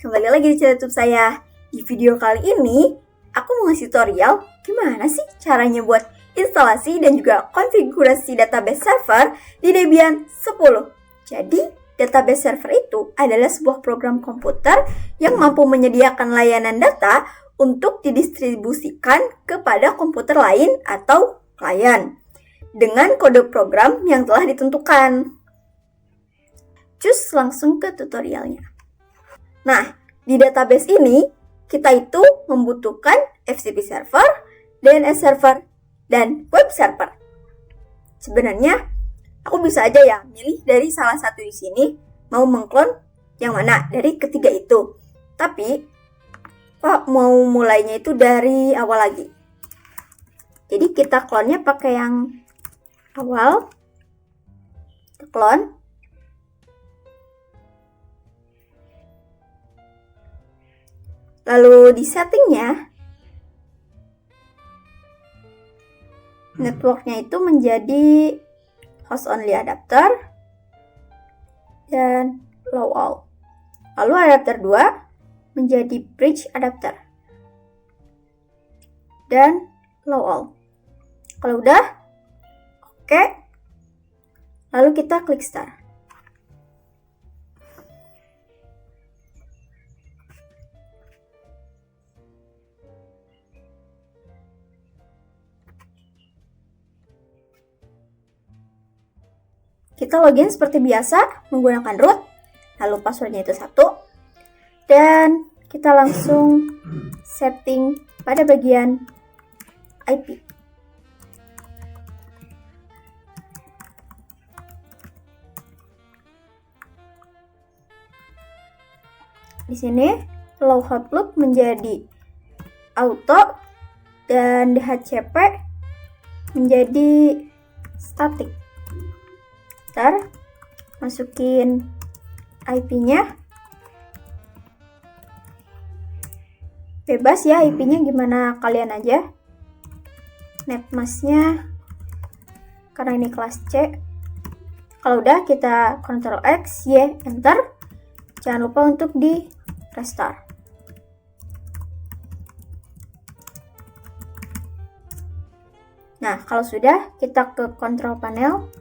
kembali lagi di channel YouTube saya. Di video kali ini, aku mau ngasih tutorial gimana sih caranya buat instalasi dan juga konfigurasi database server di Debian 10. Jadi, database server itu adalah sebuah program komputer yang mampu menyediakan layanan data untuk didistribusikan kepada komputer lain atau klien dengan kode program yang telah ditentukan. Cus langsung ke tutorialnya. Nah, di database ini, kita itu membutuhkan FTP server, DNS server, dan web server. Sebenarnya, aku bisa aja ya milih dari salah satu di sini, mau mengklon yang mana dari ketiga itu. Tapi, Pak mau mulainya itu dari awal lagi. Jadi kita klonnya pakai yang awal. Kita klon. Lalu di settingnya, networknya itu menjadi host only adapter dan low all. Lalu adapter 2 menjadi bridge adapter dan low all. Kalau udah, oke. Lalu kita klik start. Kita login seperti biasa menggunakan root, lalu passwordnya itu 1, dan kita langsung setting pada bagian IP. Di sini low hot loop menjadi auto dan DHCP menjadi static. Ntar masukin IP-nya. Bebas ya IP-nya, gimana kalian aja. Netmask-nya karena ini kelas C. Kalau udah kita Ctrl X, Y, Enter. Jangan lupa untuk di restart. Nah, kalau sudah, kita ke control panel.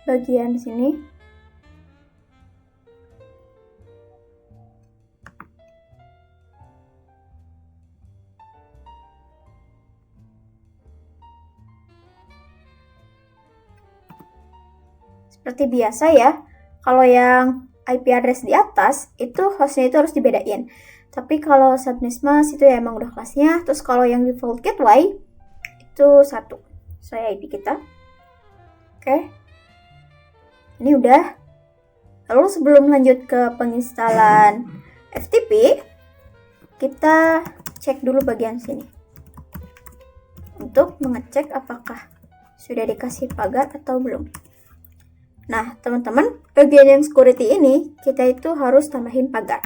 Bagian sini. Seperti biasa ya, kalau yang IP address di atas, itu hostnya itu harus dibedain. Tapi kalau subnetmask itu ya emang udah kelasnya. Terus kalau yang default gateway, itu 1. Saya IP kita. Oke. Ini udah. Lalu sebelum lanjut ke penginstalan FTP, kita cek dulu bagian sini. Untuk mengecek apakah sudah dikasih pagar atau belum. Nah, teman-teman, bagian yang security ini, kita itu harus tambahin pagar.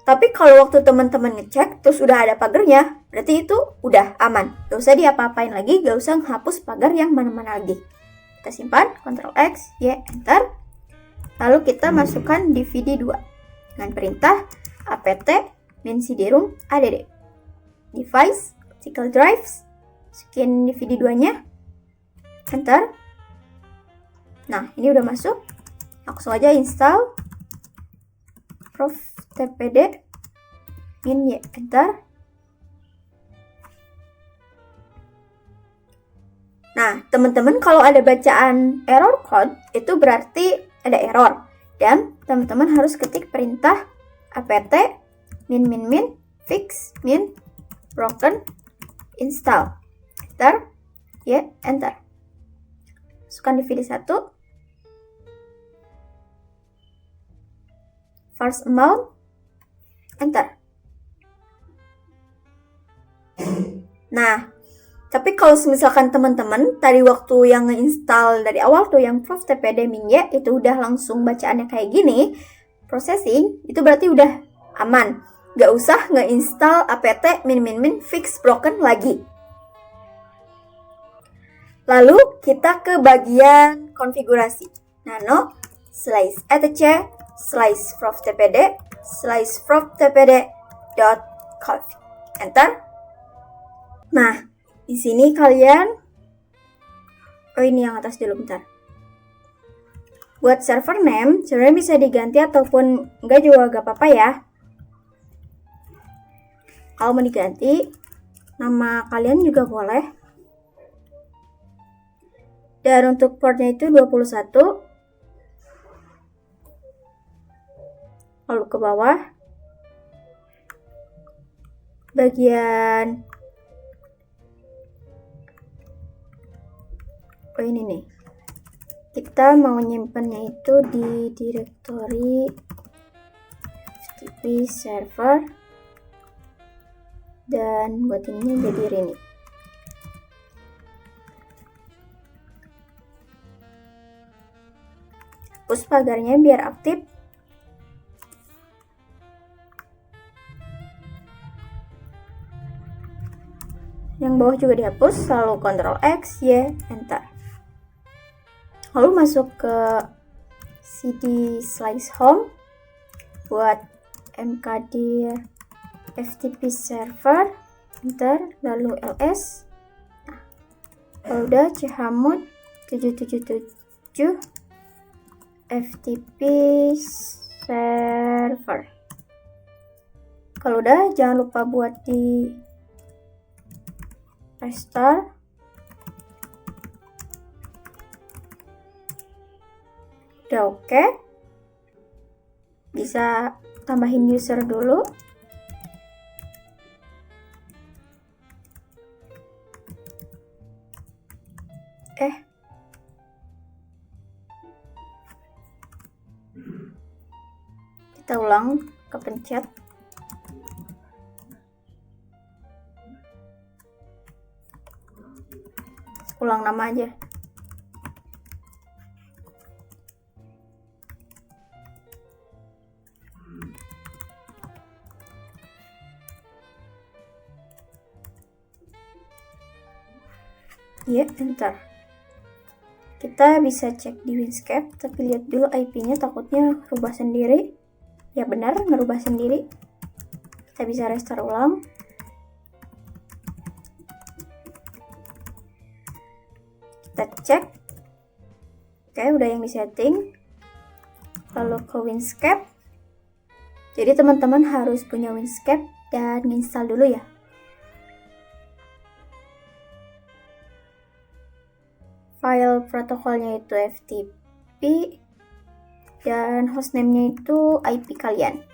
Tapi kalau waktu teman-teman ngecek, terus udah ada pagarnya, berarti itu udah aman. Gak usah diapa-apain lagi, gak usah menghapus pagar yang mana-mana lagi. Kita simpan, Ctrl X, Y, Enter. Lalu kita masukkan DVD 2 dengan perintah apt min cd-rom add. Device, optical drives, masukin DVD 2-nya. Enter. Nah, ini udah masuk. Langsung aja install proftpd min y, enter. Nah, teman-teman kalau ada bacaan error code, itu berarti ada error. Dan teman-teman harus ketik perintah apt min fix min broken install. Enter. Y, enter. Masukkan DVD 1. First amount. Enter. Nah, tapi kalau misalkan teman-teman tadi waktu yang nge-install dari awal tuh yang proftpd min y itu udah langsung bacaannya kayak gini, processing, itu berarti udah aman. Gak usah nge-install apt min fix broken lagi. Lalu kita ke bagian konfigurasi. Nano /etc/proftpd/proftpd.config. Enter. Nah, di sini kalian, ini yang atas dulu, bentar. Buat server name, sebenarnya bisa diganti ataupun enggak juga gak apa-apa ya. Kalau mau diganti, nama kalian juga boleh. Dan untuk portnya itu 21. Lalu ke bawah. Bagian ini nih. Kita mau nyimpannya itu di direktori FTP server, dan buat ininya jadi Rini. Hapus pagarnya biar aktif. Yang bawah juga dihapus, lalu Ctrl X, Y, Enter. Lalu masuk ke cd/home buat mkdir FTP server, Enter, lalu ls. Nah, kalau udah chmod 777 FTP server. Kalau udah, jangan lupa buat di restart. Udah oke. Bisa tambahin user dulu. Kita ulang, kepencet. Ulang nama aja. Ya, enter. Kita bisa cek di Winscape, tapi lihat dulu IP-nya, takutnya rubah sendiri. Ya benar, ngerubah sendiri. Kita bisa restart ulang. Kita cek. Oke, udah yang disetting. Lalu ke Winscape. Jadi teman-teman harus punya Winscape dan install dulu ya. File protokolnya itu FTP dan hostname-nya itu IP kalian.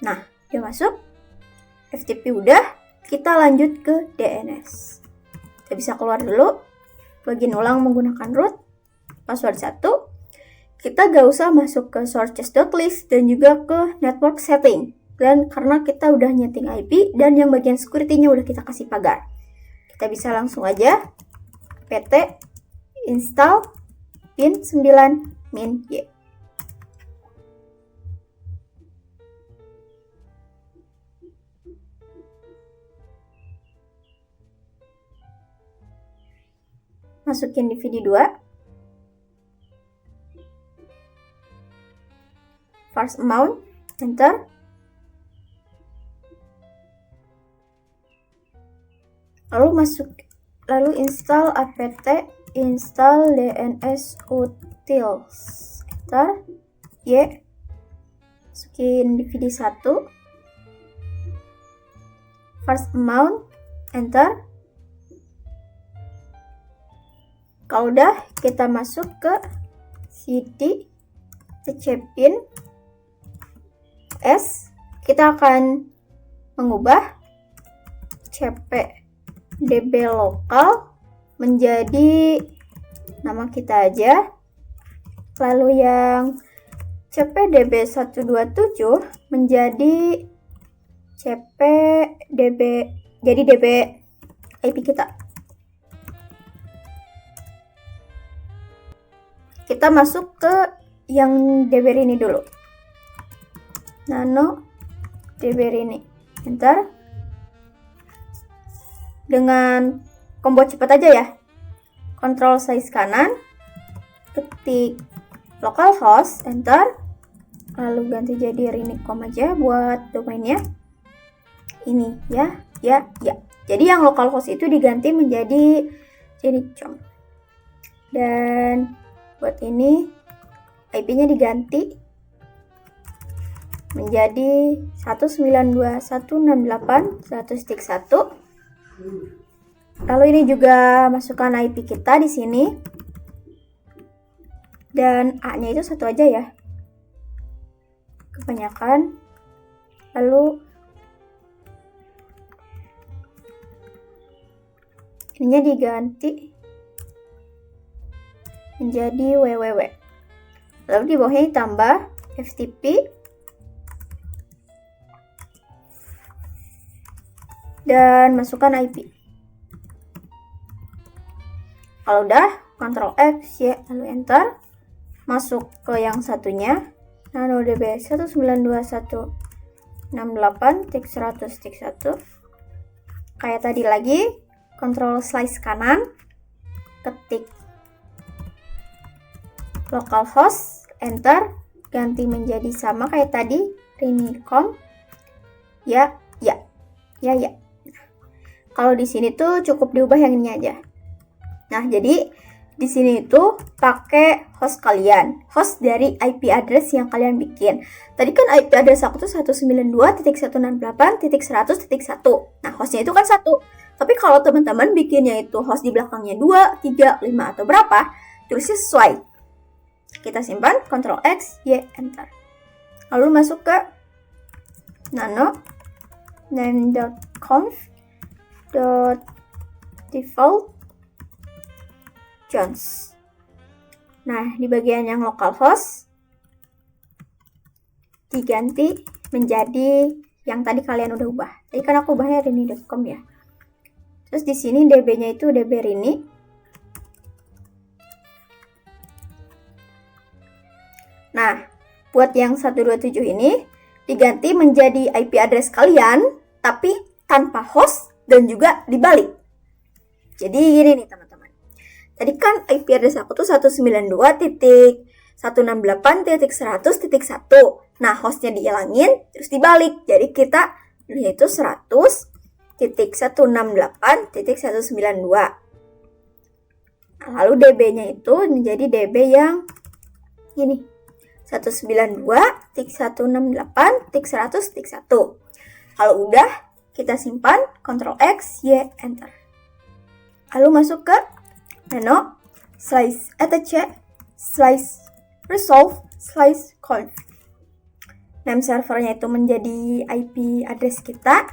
Nah, udah masuk. FTP udah, kita lanjut ke DNS. Kita bisa keluar dulu, login ulang menggunakan root, password 1. Kita gak usah masuk ke sources.list dan juga ke network setting. Dan karena kita udah nyeting IP dan yang bagian security-nya udah kita kasih pagar. Kita bisa langsung aja pt install pin 9 min y. Masukin DVD 2. First amount, enter. Lalu install apt install dns utils, enter. Y, masukin DVD 1. First amount, enter. Kalau udah, kita masuk ke cd tcpin s. Kita akan mengubah cpdb lokal menjadi nama kita aja. Lalu yang cpdb 127 menjadi cpdb, jadi db IP kita. Kita masuk ke yang DB ini dulu. Nano db ini. Enter. Dengan combo cepat aja ya. Control size kanan, ketik localhost, enter. Lalu ganti jadi rinicom aja buat domainnya. Ini ya. Jadi yang localhost itu diganti menjadi rinicom. Dan buat ini IP-nya diganti menjadi 192.168.100.1. Lalu ini juga masukkan IP kita di sini. Dan A-nya itu satu aja ya. Kebanyakan. Lalu ininya diganti menjadi www. Lalu di bawahnya ditambah FTP dan masukkan IP. Kalau udah, Ctrl X, Y, lalu enter. Masuk ke yang satunya, NanoDB 192.168.100.1. Kayak tadi lagi, Ctrl slice kanan, ketik localhost, enter, ganti menjadi sama kayak tadi, rinicom. Ya. Kalau di sini tuh cukup diubah yang ini aja. Nah, jadi di sini itu pakai host kalian, host dari IP address yang kalian bikin. Tadi kan IP address aku tuh 192.168.100.1. Nah, hostnya itu kan 1. Tapi kalau teman-teman bikinnya itu host di belakangnya 2, 3, 5 atau berapa, tulisnya sesuai. Kita simpan, Ctrl X, Y, enter. Lalu masuk ke nano.conf.default Jones. Nah, di bagian yang localhost diganti menjadi yang tadi kalian udah ubah. Tadi kan aku ubahnya rini.com ya. Terus di sini db-nya itu db rini. Nah, buat yang 127 ini diganti menjadi IP address kalian, tapi tanpa host dan juga dibalik. Jadi gini nih teman-teman. Tadi kan IP address aku tuh 192.168.100.1. Nah, hostnya dihilangin, terus dibalik. Jadi kita yaitu 100.168.192. Lalu db-nya itu menjadi db yang ini. 192.168.100.1. Kalau udah, kita simpan, Ctrl X, Y, enter. Lalu masuk ke nano, slice etc, slice resolve, slice conf. Name servernya itu menjadi IP address kita.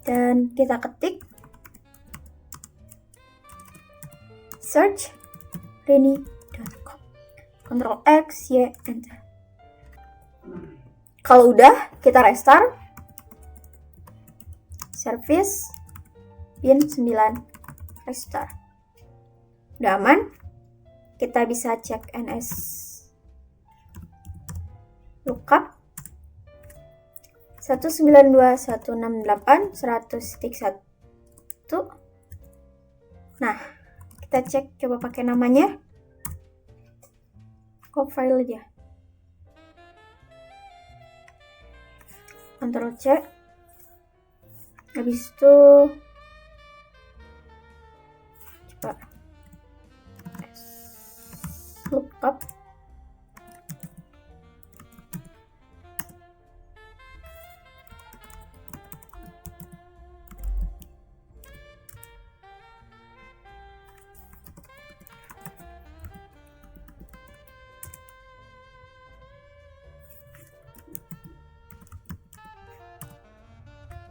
Dan kita ketik search rini.com. Ctrl X, Y, enter. Kalau udah, kita restart. Service bin 9 restart. Udah aman. Kita bisa cek NS lookup 192.168.100.1. Nah, kita cek coba pakai namanya. Copy file aja. Ctrl C. Habis itu coba lookup.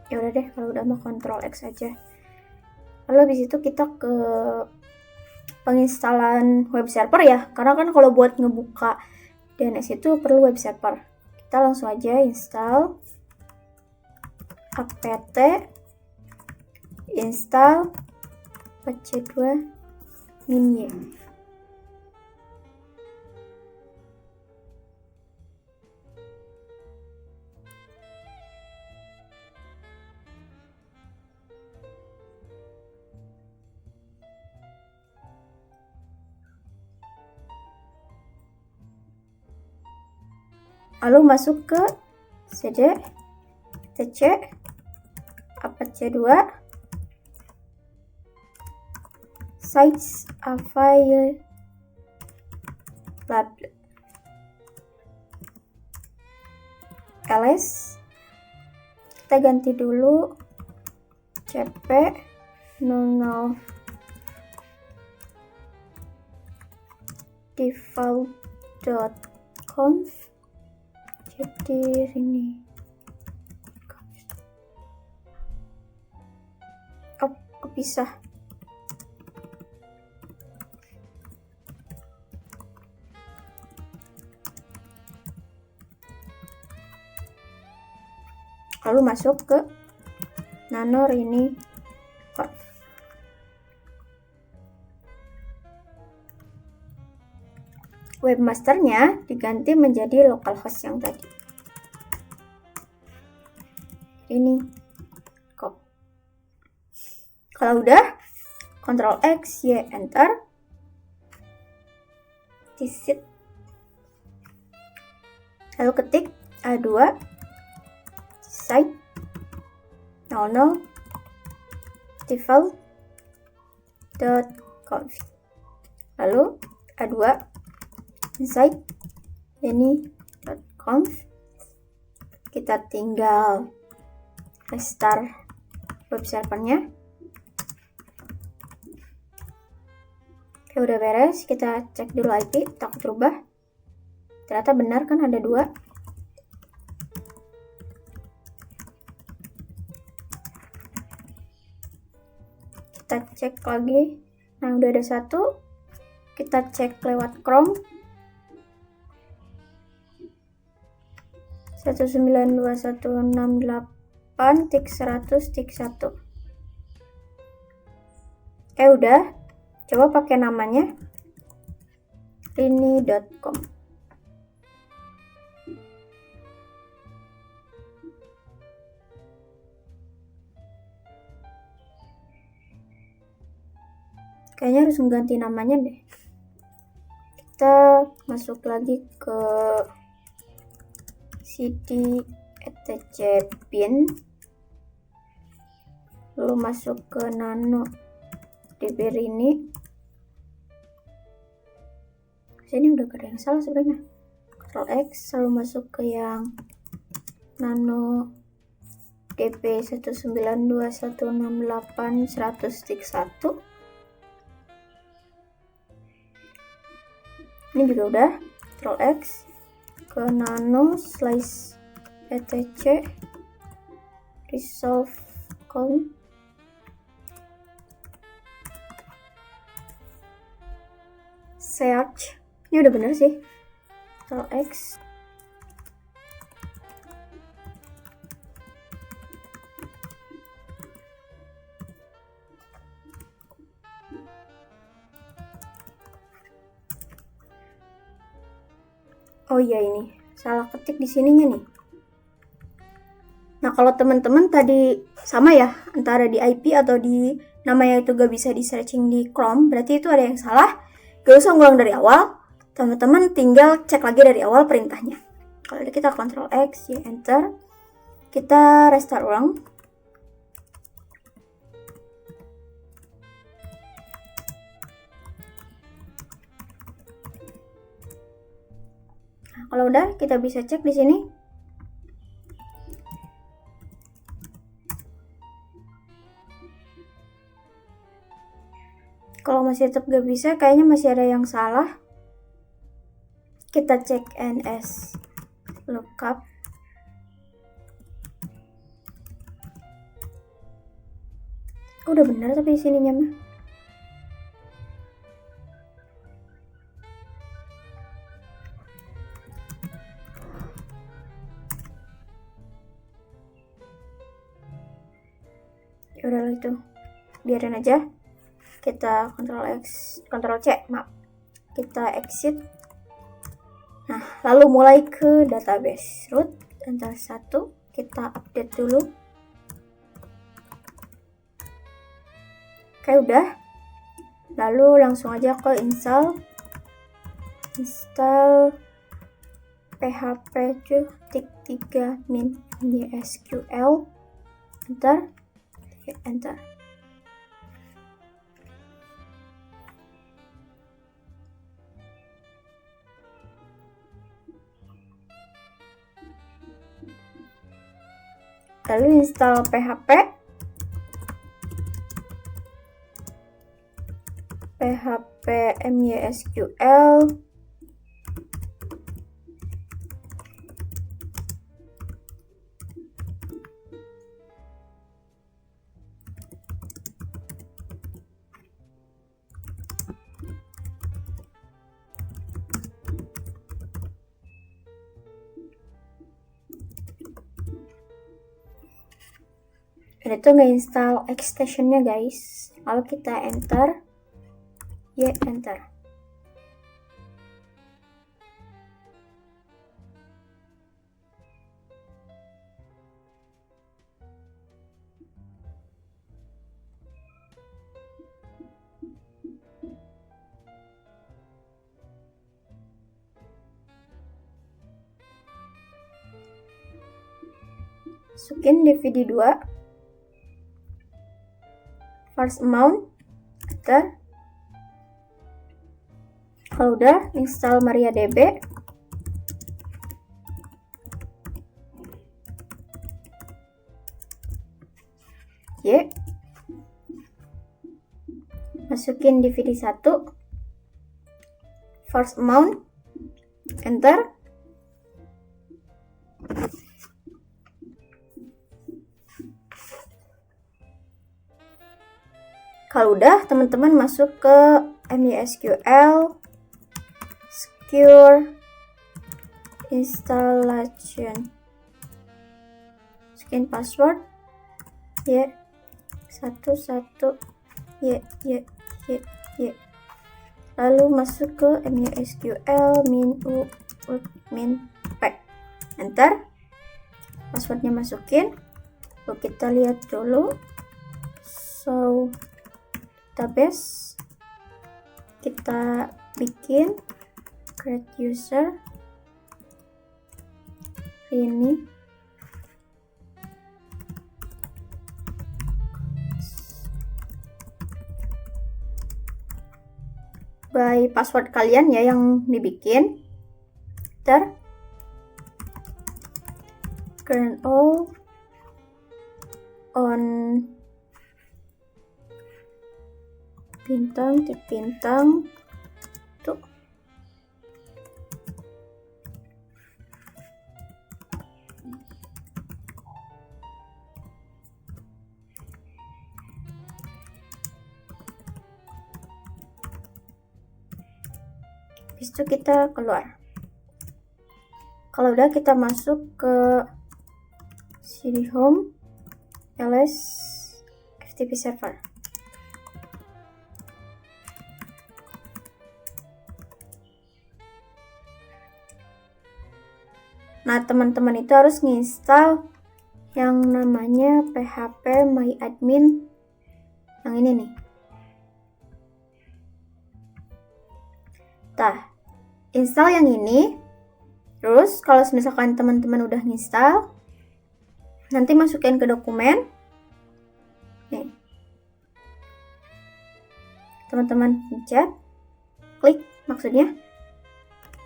Ya udah deh, kalau udah mau Ctrl X aja. Lalu habis itu kita ke penginstalan web server ya, karena kan kalau buat ngebuka DNS itu perlu web server. Kita langsung aja install apt install pc2 min-y. Lalu masuk ke cd tc apache2 sites available. ls kita ganti dulu cp 00 default.conf jadi ini kepisah. Lalu masuk ke nano ini conf. Webmasternya diganti menjadi localhost yang tadi. Ini kok. Kalau udah, Ctrl X, Y, Enter. Disit. Lalu ketik A2 site 00 default.conf. Lalu A2 inside ini.conf. Kita tinggal restart web servernya. Oke, udah beres. Kita cek dulu IP, takut berubah. Ternyata benar kan, ada 2. Kita cek lagi. Nah, udah ada 1. Kita cek lewat Chrome. 192.168.100.1. Udah. Coba pakai namanya rini.com. Kayaknya harus mengganti namanya deh. Kita masuk lagi ke cd etc bin, lalu masuk ke nano db ini. Sini udah ada yang salah sebenarnya. Ctrl X, lalu masuk ke yang nano db 192.168.100.1. Ini juga udah. Ctrl X ke nano slice etc resolve count. Search. Ini udah bener sih. Ctrl X. Oh iya, ini salah ketik di sininya nih. Nah, kalau teman-teman tadi sama ya, antara di IP atau di namanya itu gak bisa di searching di Chrome, berarti itu ada yang salah. Gak usah ngulang dari awal, teman-teman tinggal cek lagi dari awal perintahnya. Kalau kita Ctrl X, Y, Enter, kita restart ulang. Nah, kalau udah, kita bisa cek di sini. Kalau masih tetap gak bisa, kayaknya masih ada yang salah. Kita cek ns lookup. Udah benar tapi di sininya mah. Ya udah itu. Biarin aja. Kita Ctrl X, Ctrl C, maaf. Kita exit. Nah, lalu mulai ke database root, enter 1, kita update dulu. Oke, udah. Lalu langsung aja ke install php-3 min MySQL, enter, enter. Lalu install php MySQL, ini tuh nge-install extensionnya guys. Lalu kita enter, enter. Masukin DVD 2. First amount, enter. Kalau udah, install MariaDB. Masukin DVD 1. First amount, enter. Kalau udah, teman-teman masuk ke MySQL Secure Installation. Masukin password, 11 Lalu masuk ke MySQL min pack, enter. Passwordnya masukin. Lalu kita lihat dulu. So database, kita bikin create user ini, by password kalian ya yang dibikin, enter. Turn all on bintang, tip bintang tuh. Habis itu kita keluar. Kalau udah, kita masuk ke cd home ls FTP server. Nah, teman-teman itu harus nginstal yang namanya PHP MyAdmin yang ini nih. Nah, install yang ini. Terus kalau misalkan teman-teman udah nginstal, nanti masukin ke dokumen. Nih. Teman-teman pencet, klik maksudnya.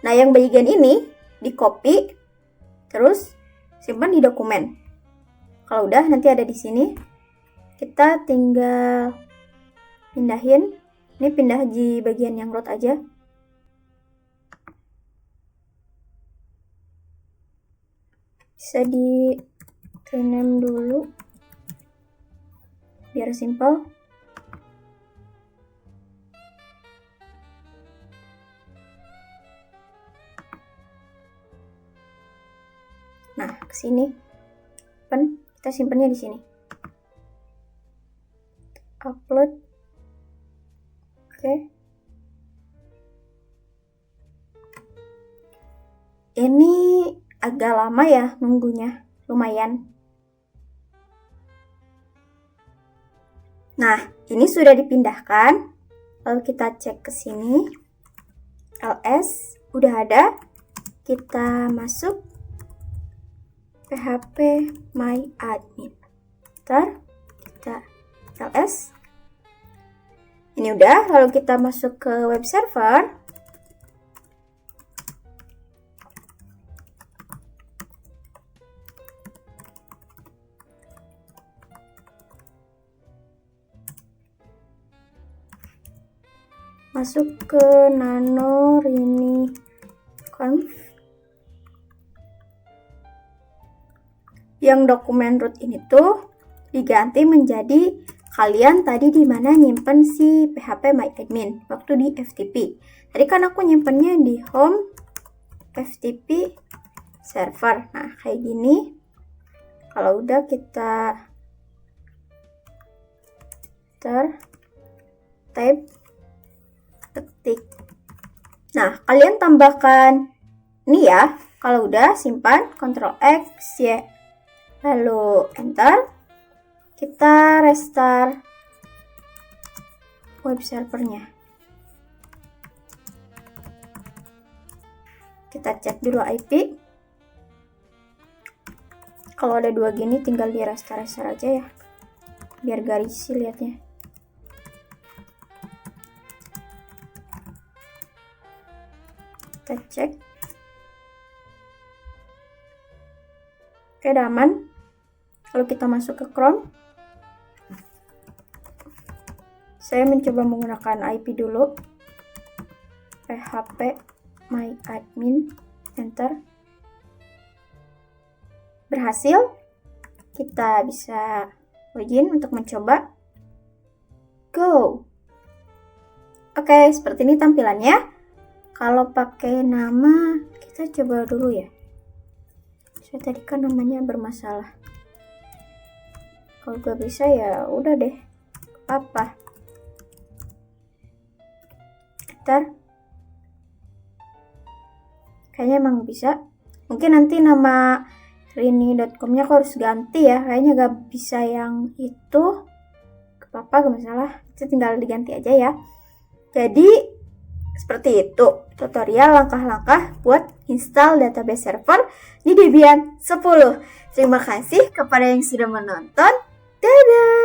Nah, yang bagian ini di copy, terus simpan di dokumen. Kalau udah, nanti ada di sini. Kita tinggal pindahin. Ini pindah di bagian yang root aja. Bisa di rename dulu biar simple. Nah, ke sini. Kita simpannya di sini. Upload. Oke. Ini agak lama ya nunggunya, lumayan. Nah, ini sudah dipindahkan. Lalu kita cek ke sini. LS udah ada. kita masuk PHP My Admin. Ntar kita ls. Ini udah, lalu kita masuk ke web server. Masuk ke nano rini conf. Yang dokumen root ini tuh diganti menjadi kalian tadi di mana nyimpen si PHP My Admin waktu di FTP. Tadi kan aku nyimpennya di home FTP server. Nah, kayak gini. Kalau udah kita type ketik. Nah, kalian tambahkan ini ya. Kalau udah simpan, Ctrl X Y. Lalu enter. Kita restart web servernya. Kita cek dulu IP. Kalau ada dua gini tinggal di restart aja ya. Biar gak risih liatnya. Kita cek. Oke, udah aman. Lalu kita masuk ke Chrome. Saya mencoba menggunakan IP dulu. PHP My Admin. Enter. Berhasil. Kita bisa login untuk mencoba. Go. Oke, seperti ini tampilannya. Kalau pakai nama, kita coba dulu ya. Saya tadi kan namanya bermasalah. Kalau gak bisa ya udah deh. Apa? Ntar. Kayaknya emang bisa. Mungkin nanti nama rini.com-nya aku harus ganti ya. Kayaknya gak bisa yang itu. Gak apa-apa, gak masalah. Itu tinggal diganti aja ya. Jadi seperti itu tutorial langkah-langkah buat install database server di Debian 10. Terima kasih kepada yang sudah menonton. Dadah!